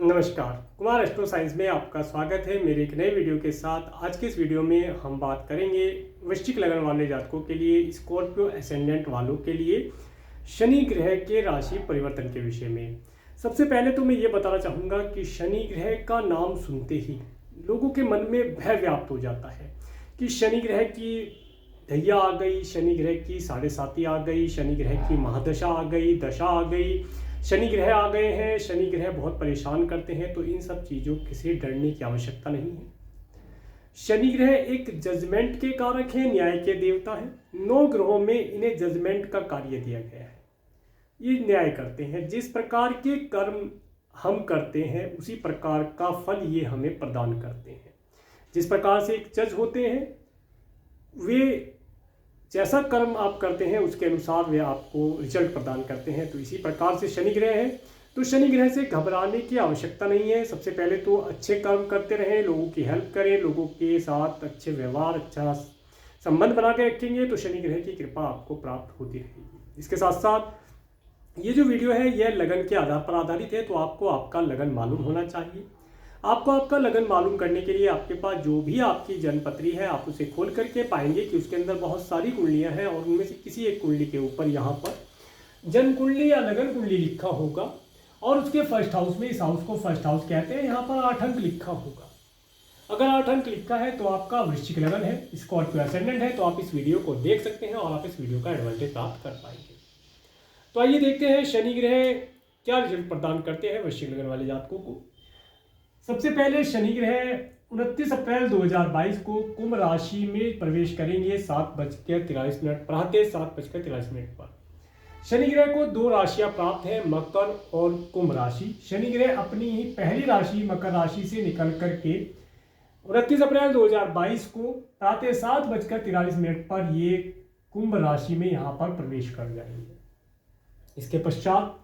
नमस्कार, Kumar astro science में आपका स्वागत है मेरे एक नए वीडियो के साथ। आज के इस वीडियो में हम बात करेंगे वृश्चिक लगन वाले जातकों के लिए, स्कॉर्पियो एसेंडेंट वालों के लिए शनि ग्रह के राशि परिवर्तन के विषय में। सबसे पहले तो मैं ये बताना चाहूँगा कि शनि ग्रह का नाम सुनते ही लोगों के मन में भय व्याप्त हो जाता है कि शनि ग्रह की ढैया आ गई, शनि ग्रह की साढ़े साती आ गई, शनि ग्रह की महादशा आ गई, दशा आ गई, शनि ग्रह आ गए हैं, शनि ग्रह बहुत परेशान करते हैं। तो इन सब चीज़ों से डरने की आवश्यकता नहीं है। शनि ग्रह एक जजमेंट के कारक हैं, न्याय के देवता हैं। 9 ग्रहों में इन्हें जजमेंट का कार्य दिया गया है। ये न्याय करते हैं, जिस प्रकार के कर्म हम करते हैं उसी प्रकार का फल ये हमें प्रदान करते हैं। जिस प्रकार से एक जज होते हैं, वे जैसा कर्म आप करते हैं उसके अनुसार वे आपको रिजल्ट प्रदान करते हैं। तो इसी प्रकार से शनि ग्रह है। तो शनि ग्रह से घबराने की आवश्यकता नहीं है। सबसे पहले तो अच्छे कर्म करते रहें, लोगों की हेल्प करें, लोगों के साथ अच्छे व्यवहार, अच्छा संबंध बना के रखेंगे तो शनि ग्रह की कृपा आपको प्राप्त होती रहेगी। इसके साथ साथ ये जो वीडियो है यह लगन के आधार पर आधारित है। तो आपको आपका लगन मालूम होना चाहिए। आपको आपका लगन मालूम करने के लिए आपके पास जो भी आपकी जन्मपत्री है आप उसे खोल करके पाएंगे कि उसके अंदर बहुत सारी कुंडलियां हैं और उनमें से किसी एक कुंडली के ऊपर यहाँ पर जन्म कुंडली या लगन कुंडली लिखा होगा और उसके फर्स्ट हाउस में, इस हाउस को फर्स्ट हाउस कहते हैं, यहाँ पर 8 अंक लिखा होगा। अगर 8 अंक लिखा है तो आपका वृश्चिक लगन है, स्कॉर्पियो एसेंडेंट है। तो आप इस वीडियो को देख सकते हैं और आप इस वीडियो का एडवांटेज प्राप्त कर पाएंगे। तो आइए देखते हैं शनि ग्रह क्या रिजल्ट प्रदान करते हैं वृश्चिक लगन वाले जातकों को। सबसे पहले शनि ग्रह 29 अप्रैल 2022 को कुंभ राशि में प्रवेश करेंगे 7:43 प्रातः 7:43 पर। शनि ग्रह को 2 राशियां प्राप्त हैं, मकर और कुंभ राशि। शनि ग्रह अपनी ही पहली राशि मकर राशि से निकल करके 29 अप्रैल 2022 को प्रातः 7:43 पर ये कुंभ राशि में यहाँ पर प्रवेश कर जाएंगे। इसके पश्चात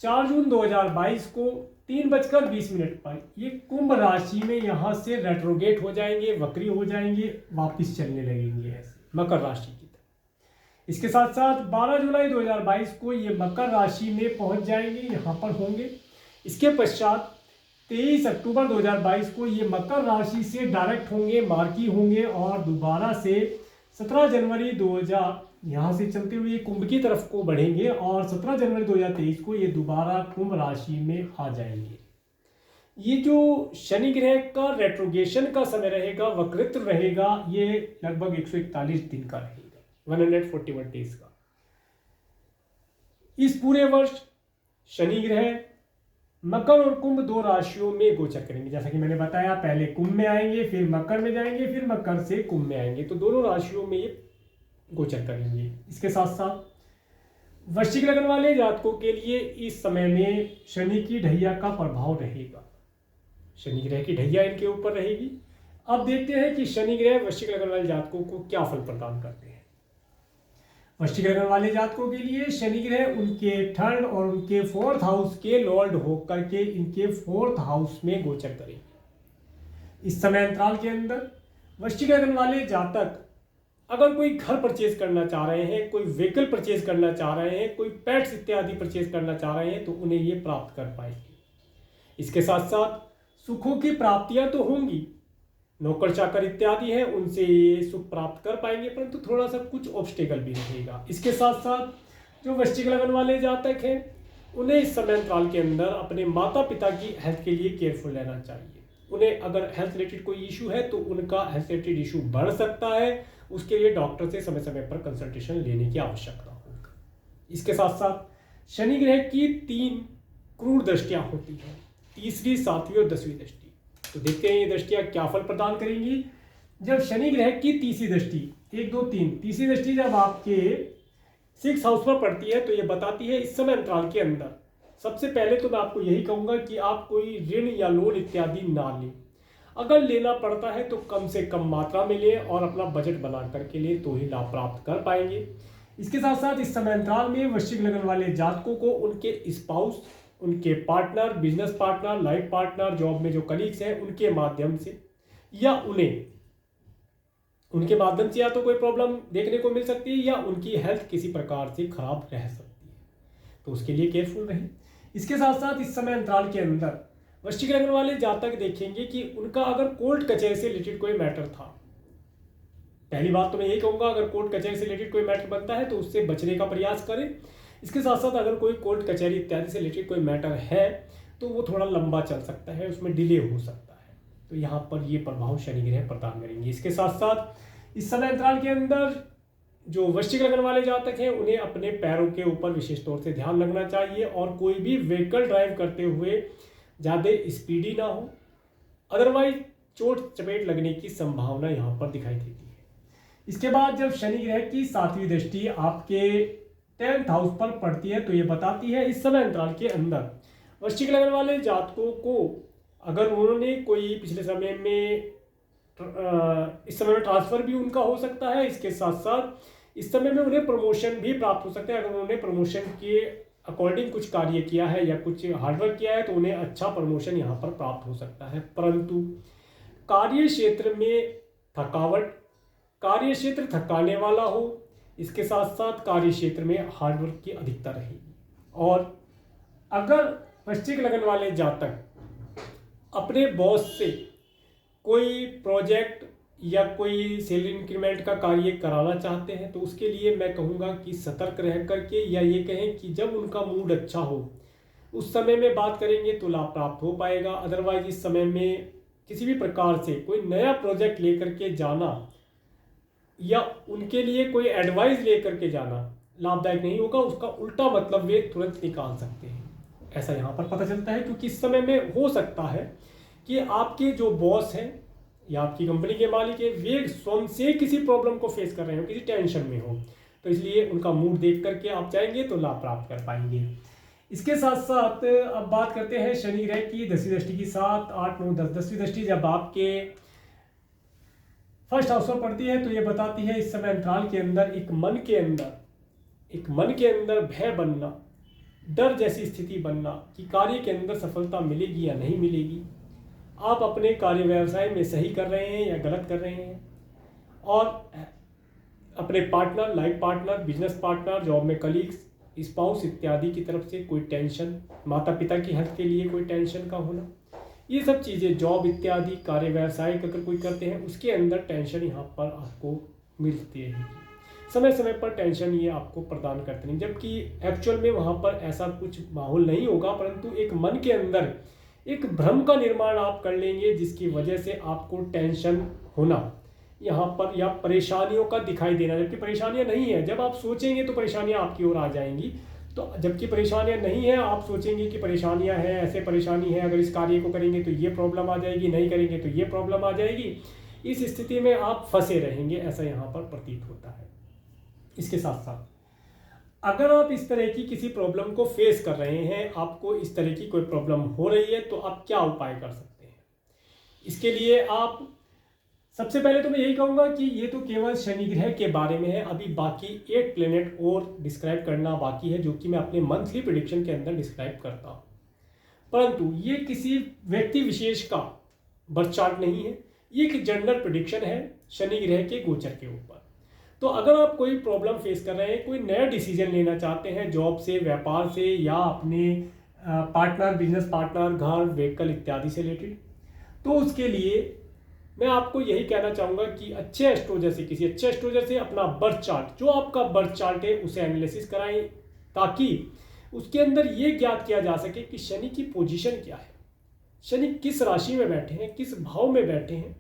4 जून 2022 को 3:20 पर ये कुंभ राशि में यहाँ से रेट्रोगेट हो जाएंगे, वक्री हो जाएंगे, वापिस चलने लगेंगे ऐसे मकर राशि की तरफ। इसके साथ साथ 12 जुलाई 2022 को ये मकर राशि में पहुंच जाएंगे, यहाँ पर होंगे। इसके पश्चात 23 अक्टूबर 2022 को ये मकर राशि से डायरेक्ट होंगे, मार्की होंगे और दोबारा से 17 जनवरी 2000 यहाँ से चलते हुए कुंभ की तरफ को बढ़ेंगे और 17 जनवरी 2023 को ये दोबारा कुंभ राशि में आ जाएंगे। ये जो शनि ग्रह का रेट्रोगेशन का समय रहेगा, वक्रित्व रहेगा, ये लगभग 141 दिन का रहेगा, 141 डेज का। इस पूरे वर्ष शनि ग्रह मकर और कुंभ 2 राशियों में गोचर करेंगे। जैसा कि मैंने बताया, पहले कुंभ में आएंगे, फिर मकर में जाएंगे, फिर मकर से कुंभ में आएंगे। तो दोनों राशियों में ये गोचर करेंगे। इसके साथ साथ वृश्चिक लगन वाले जातकों के लिए इस समय में शनि की ढैया का प्रभाव रहेगा। शनि ग्रह की ढैया इनके ऊपर रहेगी। अब देखते हैं कि शनि ग्रह वृश्चिक लगन वाले जातकों को क्या फल प्रदान करते हैं। वृश्चिक लगन वाले जातकों के लिए शनि ग्रह उनके 3rd और उनके 4th हाउस के लॉर्ड होकर के इनके 4th हाउस में गोचर करेंगे। इस समय अंतराल के अंदर वृश्चिक लगन वाले जातक अगर कोई घर परचेज करना चाह रहे हैं, कोई व्हीकल परचेज करना चाह रहे हैं, कोई पेट्स इत्यादि परचेज करना चाह रहे हैं तो उन्हें ये प्राप्त कर पाएंगे। इसके साथ साथ सुखों की प्राप्तियां तो होंगी, नौकर चाकर इत्यादि हैं उनसे ये सुख प्राप्त कर पाएंगे, परंतु थोड़ा सा कुछ ऑब्स्टेकल भी रहेगा। इसके साथ साथ जो वृश्चिक लगन वाले जातक हैं उन्हें इस समय अंतराल के अंदर अपने माता पिता की हेल्थ के लिए केयरफुल रहना चाहिए। उन्हें अगर हेल्थ रिलेटेड कोई इशू है तो उनका हेल्थ रिलेटेड इशू बढ़ सकता है, उसके लिए डॉक्टर से समय समय पर कंसल्टेशन लेने की आवश्यकता होगी। इसके साथ साथ शनि ग्रह की 3 क्रूर दृष्टियां होती हैं, 3री, 7वीं और 10वीं दृष्टि। तो देखते हैं ये दृष्टियां क्या फल प्रदान करेंगी। जब शनि ग्रह की 3री दृष्टि, 1, 2, 3, तीसरी दृष्टि जब आपके 6th हाउस पर पड़ती है तो ये बताती है इस समय अंतराल के अंदर सबसे पहले तो मैं आपको यही कहूंगा कि आप कोई ऋण या लोन इत्यादि ना लें। अगर लेना पड़ता है तो कम से कम मात्रा में लें और अपना बजट बना करके लें तो ही लाभ प्राप्त कर पाएंगे। इसके साथ साथ इस समय अंतराल में वृश्चिक लगन वाले जातकों को उनके स्पाउस, उनके partner, business partner, life partner, job में जो कलीग्स हैं उनके माध्यम से या उनके माध्यम से या तो कोई प्रॉब्लम देखने को मिल सकती है या उनकी हेल्थ किसी प्रकार से खराब रह सकती है, तो उसके लिए केयरफुल रहें। इसके साथ साथ इस समय अंतराल के अंदर वृश्चिक लगन वाले जातक देखेंगे कि उनका अगर कोर्ट कचहरी से रिलेटेड कोई मैटर था, पहली बात तो मैं यही कहूँगा, अगर कोर्ट कचहरी से रिलेटेड कोई मैटर बनता है तो उससे बचने का प्रयास करें। इसके साथ साथ अगर कोई कोर्ट कचहरी इत्यादि से रिलेटेड कोई मैटर है तो वो थोड़ा लंबा चल सकता है, उसमें डिले हो सकता है। तो यहाँ पर ये प्रभाव शनि ग्रह प्रदान करेंगे। इसके साथ साथ इस समय अंतराल के अंदर जो वृश्चिक लगन वाले जातक हैं उन्हें अपने पैरों के ऊपर विशेष तौर से ध्यान रखना चाहिए और कोई भी व्हीकल ड्राइव करते हुए ज़्यादा स्पीडी ना हो, अदरवाइज चोट चपेट लगने की संभावना यहाँ पर दिखाई देती है। इसके बाद जब शनि ग्रह की 7वीं दृष्टि आपके 10th हाउस पर पड़ती है तो ये बताती है इस समय अंतराल के अंदर वृश्चिक लगन वाले जातकों को अगर उन्होंने कोई पिछले समय में इस समय में ट्रांसफर भी उनका हो सकता है। इसके साथ साथ इस समय में उन्हें प्रमोशन भी प्राप्त हो सकता है। अगर उन्होंने प्रमोशन के अकॉर्डिंग कुछ कार्य किया है या कुछ हार्डवर्क किया है तो उन्हें अच्छा प्रमोशन यहाँ पर प्राप्त हो सकता है। परंतु कार्य क्षेत्र में थकावट, कार्य क्षेत्र थकाने वाला हो, इसके साथ साथ कार्य क्षेत्र में हार्डवर्क की अधिकता रहेगी। और अगर वृश्चिक लगन वाले जातक अपने बॉस से कोई प्रोजेक्ट या कोई सैलरी इंक्रीमेंट का कार्य कराना चाहते हैं तो उसके लिए मैं कहूँगा कि सतर्क रह करके, या ये कहें कि जब उनका मूड अच्छा हो उस समय में बात करेंगे तो लाभ प्राप्त हो पाएगा। अदरवाइज इस समय में किसी भी प्रकार से कोई नया प्रोजेक्ट लेकर के जाना या उनके लिए कोई एडवाइस लेकर के जाना लाभदायक नहीं होगा। उसका उल्टा मतलब वे तुरंत निकाल सकते हैं, ऐसा यहाँ पर पता चलता है। क्योंकि इस समय में हो सकता है कि आपके जो बॉस हैं या आपकी कंपनी के मालिक है वे स्वयं से किसी प्रॉब्लम को फेस कर रहे हो, किसी टेंशन में हो, तो इसलिए उनका मूड देख करके आप जाएंगे तो लाभ प्राप्त कर पाएंगे। इसके साथ साथ अब बात करते हैं शनि ग्रह की 10वीं दृष्टि की। 7, 8, 9, 10 10वीं दृष्टि जब आपके फर्स्ट हाउस पर पड़ती है तो ये बताती है इस समय अंतराल के अंदर एक मन के अंदर भय बनना, डर जैसी स्थिति बनना कि कार्य के अंदर सफलता मिलेगी या नहीं मिलेगी, आप अपने कार्य व्यवसाय में सही कर रहे हैं या गलत कर रहे हैं, और अपने partner, life partner, business partner, job में कलीग्स, स्पाउस इत्यादि की तरफ से कोई टेंशन, माता पिता की हेल्थ के लिए कोई टेंशन का होना, ये सब चीज़ें, जॉब इत्यादि कार्य व्यवसाय अगर कोई करते हैं उसके अंदर टेंशन यहाँ पर आपको मिलती रहेगी। समय समय पर टेंशन ये आपको प्रदान करते हैं, जबकि एक्चुअल में वहाँ पर ऐसा कुछ माहौल नहीं होगा, परंतु एक मन के अंदर एक भ्रम का निर्माण आप कर लेंगे जिसकी वजह से आपको टेंशन होना यहाँ पर या परेशानियों का दिखाई देना, जबकि परेशानियाँ नहीं है। जब आप सोचेंगे तो परेशानियाँ आपकी ओर आ जाएंगी, तो जबकि परेशानियाँ नहीं है, आप सोचेंगे कि परेशानियाँ हैं, ऐसे परेशानी है, अगर इस कार्य को करेंगे तो ये प्रॉब्लम आ जाएगी, नहीं करेंगे तो ये प्रॉब्लम आ जाएगी, इस स्थिति में आप फंसे रहेंगे, ऐसा यहाँ पर प्रतीत होता है। इसके साथ साथ अगर आप इस तरह की किसी प्रॉब्लम को फेस कर रहे हैं, आपको इस तरह की कोई प्रॉब्लम हो रही है, तो आप क्या उपाय कर सकते हैं? इसके लिए आप सबसे पहले तो मैं यही कहूँगा कि ये तो केवल शनि ग्रह के बारे में है, अभी बाकी 8 प्लेनेट और डिस्क्राइब करना बाकी है, जो कि मैं अपने मंथली प्रेडिक्शन के अंदर डिस्क्राइब करता हूँ। परंतु ये किसी व्यक्ति विशेष का बर्थ चार्ट नहीं है, ये एक जनरल प्रेडिक्शन है शनि ग्रह के गोचर के ऊपर। तो अगर आप कोई प्रॉब्लम फेस कर रहे हैं, कोई नया डिसीजन लेना चाहते हैं जॉब से, व्यापार से, या अपने पार्टनर, बिजनेस पार्टनर, घर, व्हीकल इत्यादि से रिलेटेड, तो उसके लिए मैं आपको यही कहना चाहूँगा कि अच्छे एस्ट्रोलॉजर से, किसी अच्छे एस्ट्रोलॉजर से अपना बर्थ चार्ट, जो आपका बर्थ चार्ट है उसे एनालिसिस कराएं, ताकि उसके अंदर ये ज्ञात किया जा सके कि शनि की पोजीशन क्या है, शनि किस राशि में बैठे हैं, किस भाव में बैठे हैं,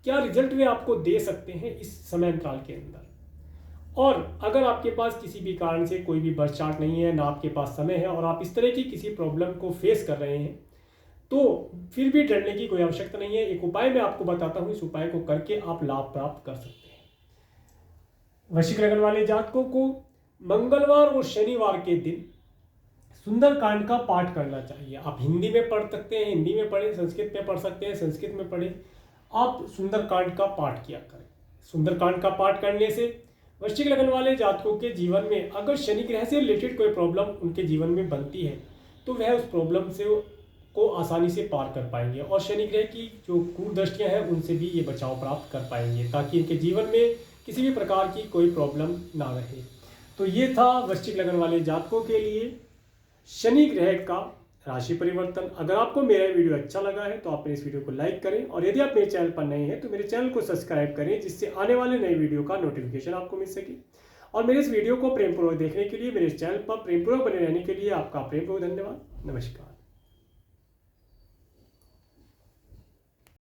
क्या रिजल्ट वे आपको दे सकते हैं इस समय अंतराल के अंदर। और अगर आपके पास किसी भी कारण से कोई भी बर्थ चार्ट नहीं है, ना आपके पास समय है, और आप इस तरह की किसी प्रॉब्लम को फेस कर रहे हैं, तो फिर भी डरने की कोई आवश्यकता नहीं है। एक उपाय मैं आपको बताता हूँ, इस उपाय को करके आप लाभ प्राप्त कर सकते हैं। वृश्चिक लगन वाले जातकों को मंगलवार और शनिवार के दिन सुंदरकांड का पाठ करना चाहिए। आप हिंदी में पढ़ सकते हैं, हिंदी में पढ़ें, संस्कृत में पढ़ सकते हैं, संस्कृत में पढ़ें, आप सुंदरकांड का पाठ किया करें। सुंदरकांड का पाठ करने से वृश्चिक लगन वाले जातकों के जीवन में अगर शनि ग्रह से रिलेटेड कोई प्रॉब्लम उनके जीवन में बनती है तो वह उस प्रॉब्लम से को आसानी से पार कर पाएंगे, और शनि ग्रह की जो कुदृष्टियां हैं उनसे भी ये बचाव प्राप्त कर पाएंगे, ताकि इनके जीवन में किसी भी प्रकार की कोई प्रॉब्लम ना रहे। तो ये था वृश्चिक लगन वाले जातकों के लिए शनि ग्रह का राशि परिवर्तन। अगर आपको मेरा वीडियो अच्छा लगा है तो आप मेरे इस वीडियो को लाइक करें, और यदि आप मेरे चैनल पर नए हैं तो मेरे चैनल को सब्सक्राइब करें, जिससे आने वाले नए वीडियो का नोटिफिकेशन आपको मिल सके। और मेरे इस वीडियो को प्रेमपूर्वक देखने के लिए, मेरे चैनल पर प्रेमपूर्वक बने रहने के लिए आपका प्रेमपूर्वक धन्यवाद। नमस्कार।